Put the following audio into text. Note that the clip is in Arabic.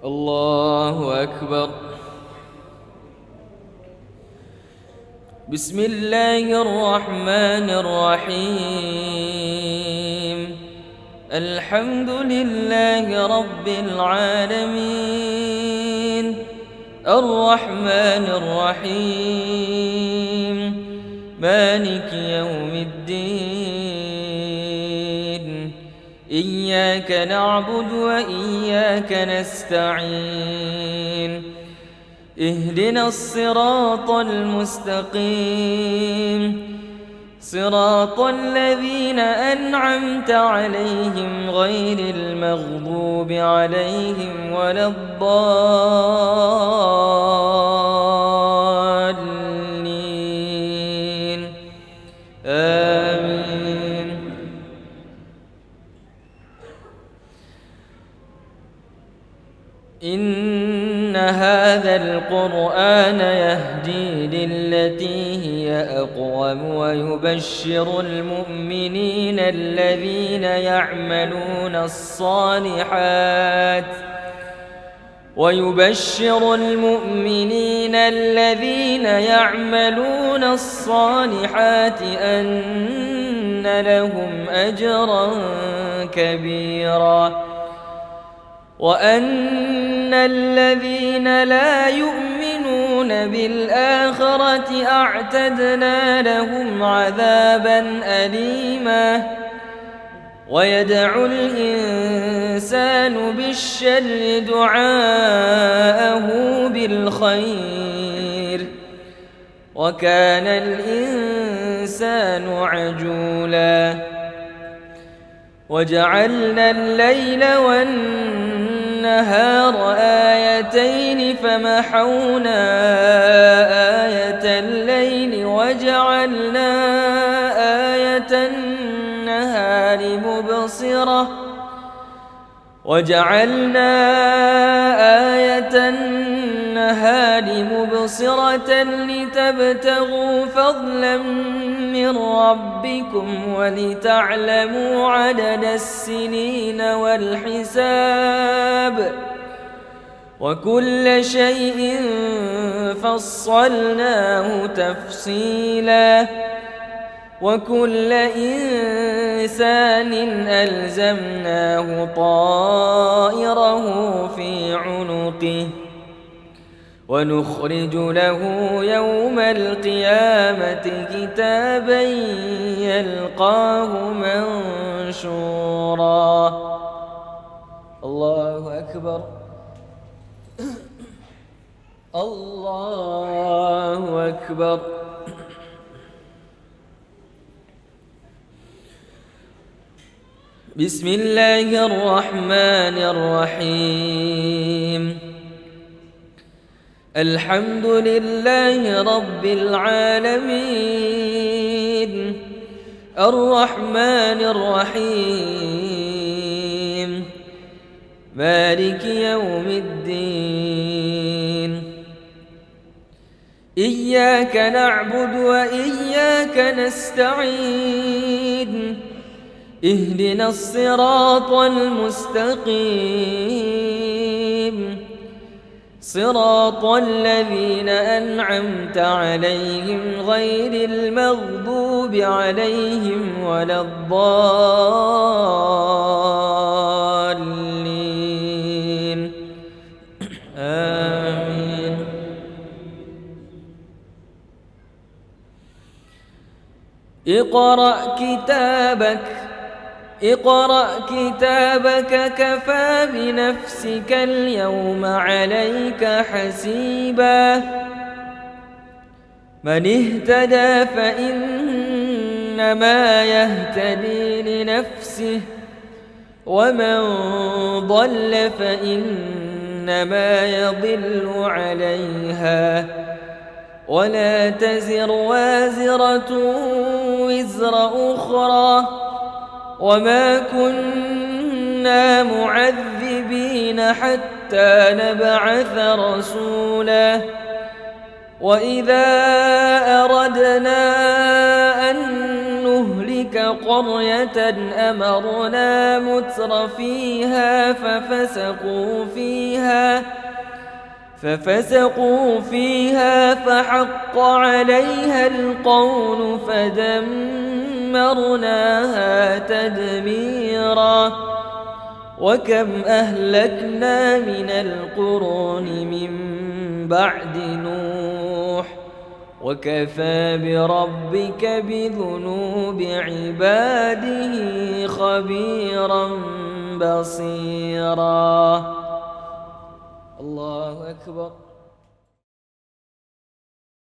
الله أكبر. بسم الله الرحمن الرحيم. الحمد لله رب العالمين، الرحمن الرحيم، مالك يوم الدين. إياك نعبد وإياك نستعين. اهدنا الصراط المستقيم، صراط الذين أنعمت عليهم غير المغضوب عليهم ولا الضالين. آمين. إن هذا القرآن يهدي للتي هي أقوم ويبشر المؤمنين الذين يعملون الصالحات أن لهم أجرا كبيرا، وأن الذين لا يؤمنون بالآخرة أعتدنا لهم عذابا أليما. ويدعو الإنسان بالشر دعاءه بالخير، وكان الإنسان عجولا. وجعلنا الليل والنهار آيتين فمحونا آية الليل وجعلنا آية النهار مبصرة لتبتغوا فضلا من ربكم ولتعلموا عدد السنين والحساب، وكل شيء فصلناه تفصيلا. وكل إنسان ألزمناه طائره في عنقه، ونخرج له يوم القيامة كتابا يلقاه منشورا. الله أكبر. الله أكبر. بسم الله الرحمن الرحيم. الحمد لله رب العالمين، الرحمن الرحيم، مالك يوم الدين. إياك نعبد وإياك نستعين. اهدنا الصراط المستقيم، صراط الذين أنعمت عليهم غير المغضوب عليهم ولا الضالين. آمين. اقرأ كتابك كفى بنفسك اليوم عليك حسيبا. من اهتدى فإنما يهتدي لنفسه، ومن ضل فإنما يضل عليها، ولا تزر وازرة وزر أخرى، وما كنا معذبين حتى نبعث رسولا. وإذا أردنا أن نهلك قرية أمرنا متر فيها ففسقوا فيها فحق عليها القول فدمرناها تدميرا وكم أهلكنا من القرون من بعد نوح وكفى بربك بذنوب عباده خبيرا بصيرا. الله أكبر.